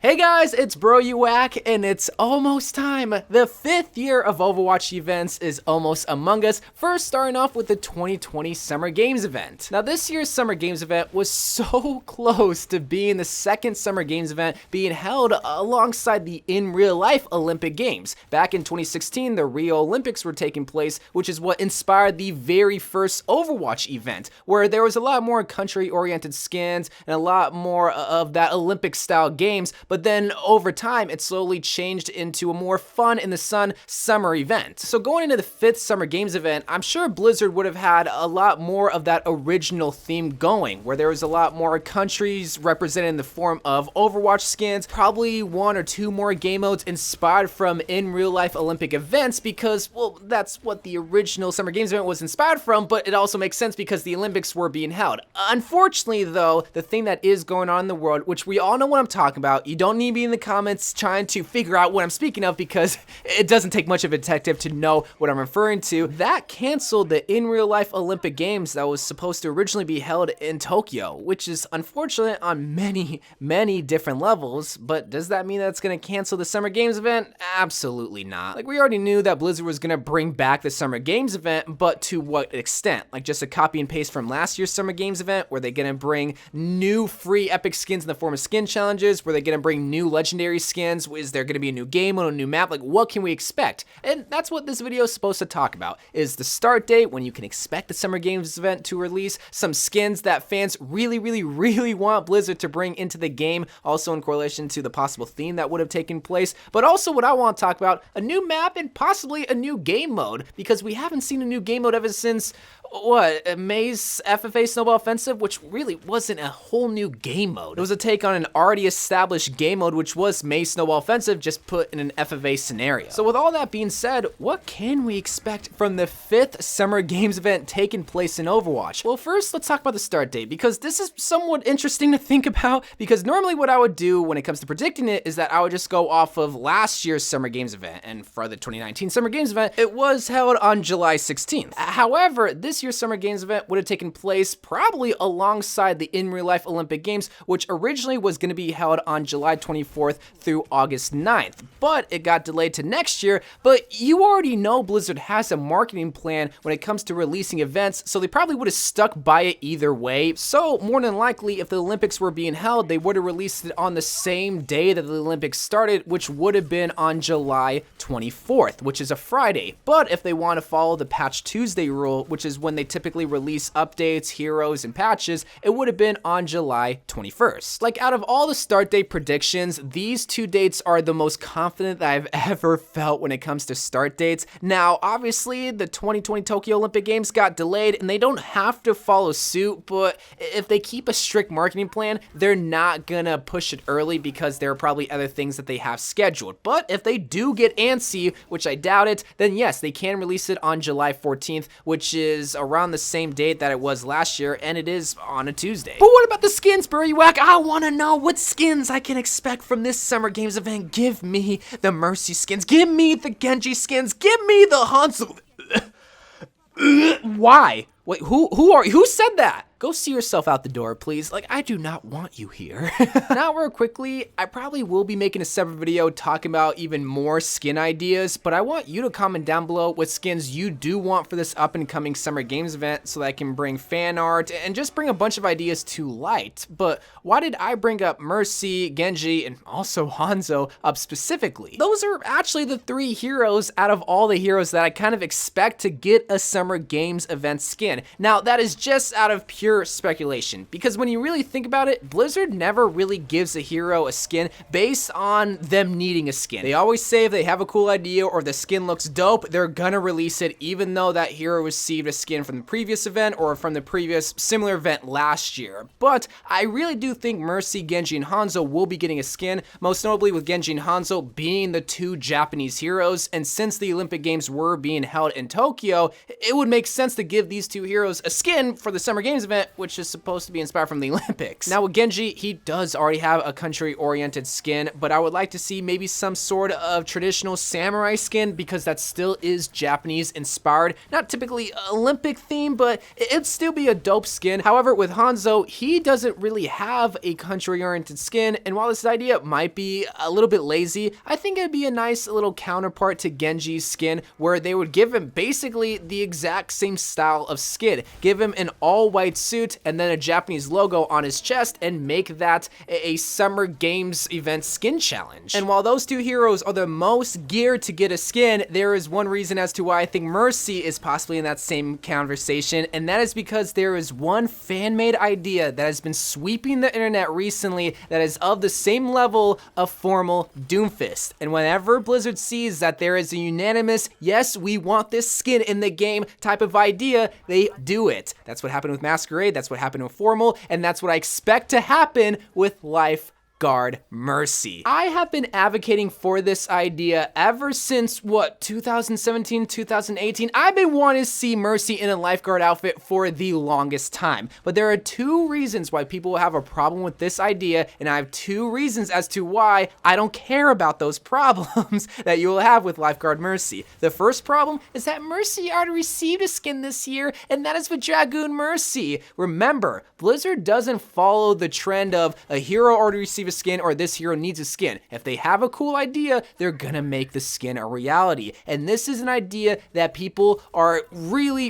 Hey guys, it's Bro You Whack, and it's almost time. The 5th year of Overwatch events is almost among us, first starting off with the 2020 Summer Games event. Now this year's Summer Games event was so close to being the second Summer Games event being held alongside the in real life Olympic Games. Back in 2016, the Rio Olympics were taking place, which is what inspired the very first Overwatch event, where there was a lot more country-oriented skins and a lot more of that Olympic-style games, but then over time, it slowly changed into a more fun in the sun summer event. So going into the 5th Summer Games event, I'm sure Blizzard would have had a lot more of that original theme going, where there was a lot more countries represented in the form of Overwatch skins, probably 1 or 2 more game modes inspired from in real life Olympic events because, well, that's what the original Summer Games event was inspired from, but it also makes sense because the Olympics were being held. Unfortunately though, the thing that is going on in the world, which we all know what I'm talking about, you don't need to be in the comments trying to figure out what I'm speaking of because it doesn't take much of a detective to know what I'm referring to. That canceled the in real life Olympic Games that was supposed to originally be held in Tokyo, which is unfortunate on many different levels, but does that mean that it's gonna cancel the Summer Games event? Absolutely not. Like, we already knew that Blizzard was gonna bring back the Summer Games event, but to what extent? Like, just a copy and paste from last year's Summer Games event? Were they gonna bring new free epic skins in the form of skin challenges? Were they gonna bring new legendary skins? Is there gonna be a new game mode, a new map? Like, what can we expect? And that's what this video is supposed to talk about, is the start date, when you can expect the Summer Games event to release, some skins that fans really want Blizzard to bring into the game, also in correlation to the possible theme that would have taken place, but also what I want to talk about, a new map and possibly a new game mode, because we haven't seen a new game mode ever since, what, May's FFA Snowball Offensive, which really wasn't a whole new game mode. It was a take on an already established game mode, which was May's Snowball Offensive, just put in an FFA scenario. So with all that being said, what can we expect from the 5th Summer Games event taking place in Overwatch? Well, first, let's talk about the start date, because this is somewhat interesting to think about, because normally what I would do when it comes to predicting it is that I would just go off of last year's Summer Games event, and for the 2019 Summer Games event, it was held on July 16th. However, this year's Summer Games event would have taken place probably alongside the in real life Olympic Games, which originally was going to be held on July 24th through August 9th, but it got delayed to next year. But you already know Blizzard has a marketing plan when it comes to releasing events, so they probably would have stuck by it either way. So more than likely, if the Olympics were being held, they would have released it on the same day that the Olympics started, which would have been on July 24th, which is a Friday. But if they want to follow the Patch Tuesday rule, which is when they typically release updates, heroes, and patches, it would have been on July 21st. Like, out of all the start date predictions, these 2 dates are the most confident that I've ever felt when it comes to start dates. Now, obviously, the 2020 Tokyo Olympic Games got delayed, and they don't have to follow suit, but if they keep a strict marketing plan, they're not gonna push it early because there are probably other things that they have scheduled. But if they do get antsy, which I doubt it, then yes, they can release it on July 14th, which is around the same date that it was last year, and it is on a Tuesday. But what about the skins, Bro You Whack? I want to know what skins I can expect from this Summer Games event. Give me the Mercy skins. Give me the Genji skins. Give me the Hanzo. Why? Wait, who said that? Go see yourself out the door, please. Like, I do not want you here. Now, real quickly, I probably will be making a separate video talking about even more skin ideas, but I want you to comment down below what skins you do want for this up-and-coming Summer Games event so that I can bring fan art and just bring a bunch of ideas to light. But why did I bring up Mercy, Genji, and also Hanzo up specifically? Those are actually the 3 heroes out of all the heroes that I kind of expect to get a Summer Games event skin. Now, that is just out of pure speculation, because when you really think about it, Blizzard never really gives a hero a skin based on them needing a skin. They always say if they have a cool idea or the skin looks dope, they're gonna release it even though that hero received a skin from the previous event or from the previous similar event last year. But I really do think Mercy, Genji, and Hanzo will be getting a skin, most notably with Genji and Hanzo being the 2 Japanese heroes, and since the Olympic Games were being held in Tokyo, it would make sense to give these 2 heroes a skin for the Summer Games event event, which is supposed to be inspired from the Olympics. Now with Genji, he does already have a country-oriented skin, but I would like to see maybe some sort of traditional samurai skin because that still is Japanese inspired. Not typically Olympic theme, but it'd still be a dope skin. However, with Hanzo, he doesn't really have a country-oriented skin, and while this idea might be a little bit lazy, I think it'd be a nice little counterpart to Genji's skin where they would give him basically the exact same style of skin. Give him an all-white suit and then a Japanese logo on his chest and make that a Summer Games event skin challenge. And while those two heroes are the most geared to get a skin, there is one reason as to why I think Mercy is possibly in that same conversation, and that is because there is one fan-made idea that has been sweeping the internet recently that is of the same level of formal Doomfist. And whenever Blizzard sees that there is a unanimous, yes, we want this skin in the game type of idea, they do it. That's what happened with Masquerade, that's what happened with Formal, and that's what I expect to happen with Lifeguard Mercy. I have been advocating for this idea ever since, 2017, 2018? I've been wanting to see Mercy in a lifeguard outfit for the longest time. But there are two reasons why people will have a problem with this idea, and I have two reasons as to why I don't care about those problems that you will have with Lifeguard Mercy. The first problem is that Mercy already received a skin this year, and that is with Dragoon Mercy. Remember, Blizzard doesn't follow the trend of a hero already received a skin or this hero needs a skin. If they have a cool idea, they're gonna make the skin a reality. And this is an idea that people are really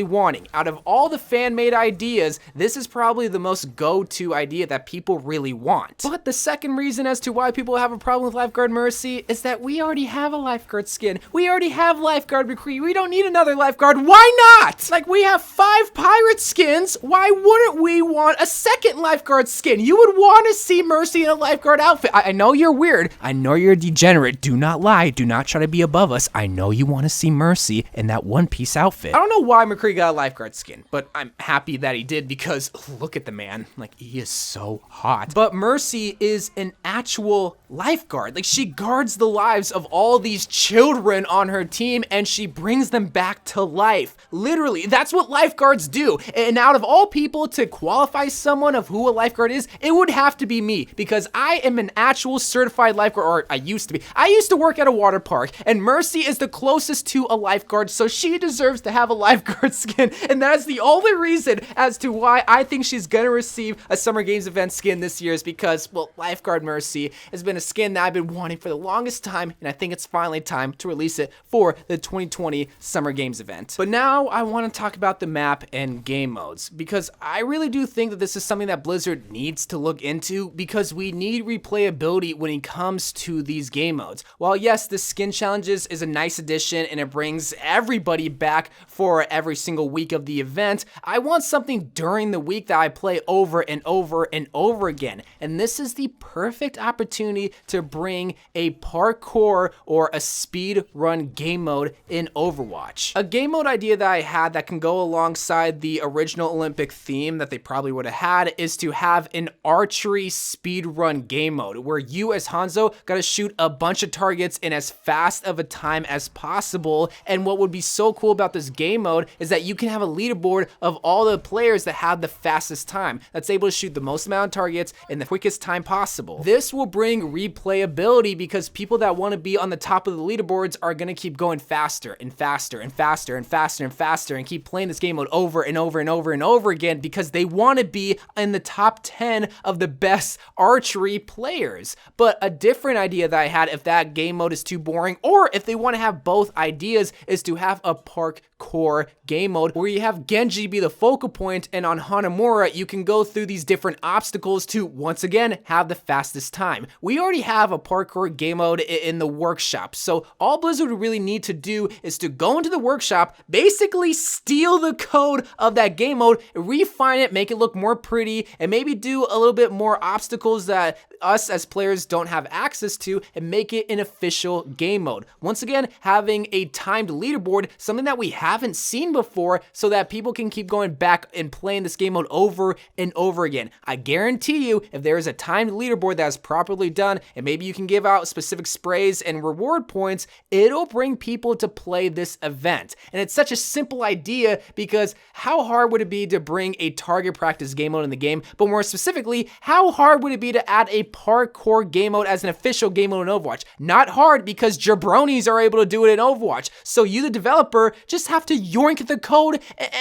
wanting. Out of all the fan-made ideas, this is probably the most go-to idea that people really want. But the second reason as to why people have a problem with Lifeguard Mercy is that we already have a lifeguard skin. We already have Lifeguard McCree. We don't need another lifeguard. Why not? Like, we have 5 pirate skins. Why wouldn't we want a second lifeguard skin? You would want to see Mercy in a lifeguard outfit. I know you're weird. I know you're a degenerate. Do not lie. Do not try to be above us. I know you want to see Mercy in that one-piece outfit. I don't know why McCree got a lifeguard skin, but I'm happy that he did because look at the man. Like, he is so hot. But Mercy is an actual lifeguard. Like, she guards the lives of all these children on her team and she brings them back to life. Literally, that's what lifeguards do. And out of all people to qualify someone of who a lifeguard is, it would have to be me because I am an actual certified lifeguard, or I used to be. I used to work at a water park and Mercy is the closest to a lifeguard, so she deserves to have a lifeguard skin. And that is the only reason as to why I think she's gonna receive a Summer Games event skin this year is because, well, Lifeguard Mercy has been a skin that I've been wanting for the longest time, and I think it's finally time to release it for the 2020 Summer Games event. But now I want to talk about the map and game modes because I really do think that this is something that Blizzard needs to look into because we need replayability when it comes to these game modes. While yes, the skin challenges is a nice addition and it brings everybody back for every single week of the event, I want something during the week that I play over and over and over again. And this is the perfect opportunity to bring a parkour or a speed run game mode in Overwatch. A game mode idea that I had that can go alongside the original Olympic theme that they probably would have had is to have an archery speed run game mode where you as Hanzo gotta shoot a bunch of targets in as fast of a time as possible. And what would be so cool about this game mode is that you can have a leaderboard of all the players that have the fastest time, that's able to shoot the most amount of targets in the quickest time possible. This will bring replayability because people that want to be on the top of the leaderboards are going to keep going faster and faster and faster and faster and faster and keep playing this game mode over and over and over and over again because they want to be in the top 10 of the best archery players. But a different idea that I had, if that game mode is too boring, or if they want to have both ideas, is to have a parkour game mode where you have Genji be the focal point, and on Hanamura you can go through these different obstacles to once again have the fastest time. We already have a parkour game mode in the workshop, so all Blizzard would really need to do is to go into the workshop, basically steal the code of that game mode, refine it, make it look more pretty, and maybe do a little bit more obstacles obstacles that us as players don't have access to and make it an official game mode. Once again, having a timed leaderboard, something that we haven't seen before, so that people can keep going back and playing this game mode over and over again. I guarantee you, if there is a timed leaderboard that is properly done, and maybe you can give out specific sprays and reward points, it'll bring people to play this event. And it's such a simple idea, because how hard would it be to bring a target practice game mode in the game? But more specifically, how hard would it be to add a parkour game mode as an official game mode in Overwatch? Not hard, because jabronis are able to do it in Overwatch. So you, the developer, just have to yoink the code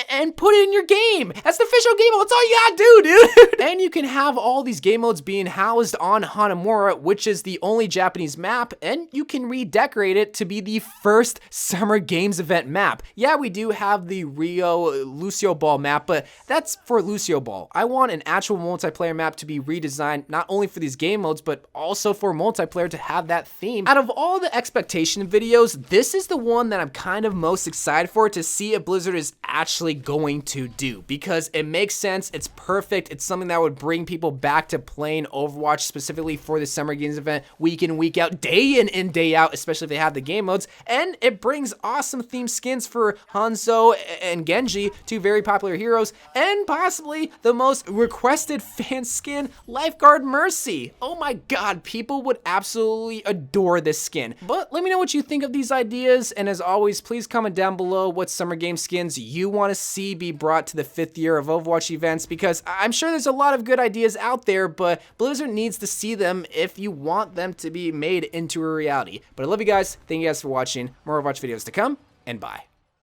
and put it in your game. That's the official game mode. That's all you gotta do, dude. And you can have all these game modes being housed on Hanamura, which is the only Japanese map, and you can redecorate it to be the first Summer Games event map. Yeah, we do have the Rio Lucio Ball map, but that's for Lucio Ball. I want an actual multiplayer map to be redesigned, not only for these game modes, but also for multiplayer to have that theme. Out of all the expectation videos, this is the one that I'm kind of most excited for, to see if Blizzard is actually going to do, because it makes sense, it's perfect, it's something that would bring people back to playing Overwatch specifically for the Summer Games event, week in, week out, day in and day out, especially if they have the game modes, and it brings awesome theme skins for Hanzo and Genji, two very popular heroes, and possibly the most requested fan skin, Lifeguard Mercy. Oh my god, people would absolutely adore this skin. But let me know what you think of these ideas, and as always, please comment down below what Summer Game skins you want to see be brought to the 5th year of Overwatch events, because I'm sure there's a lot of good ideas out there, but Blizzard needs to see them if you want them to be made into a reality. But I love you guys, thank you guys for watching, more Overwatch videos to come, and bye.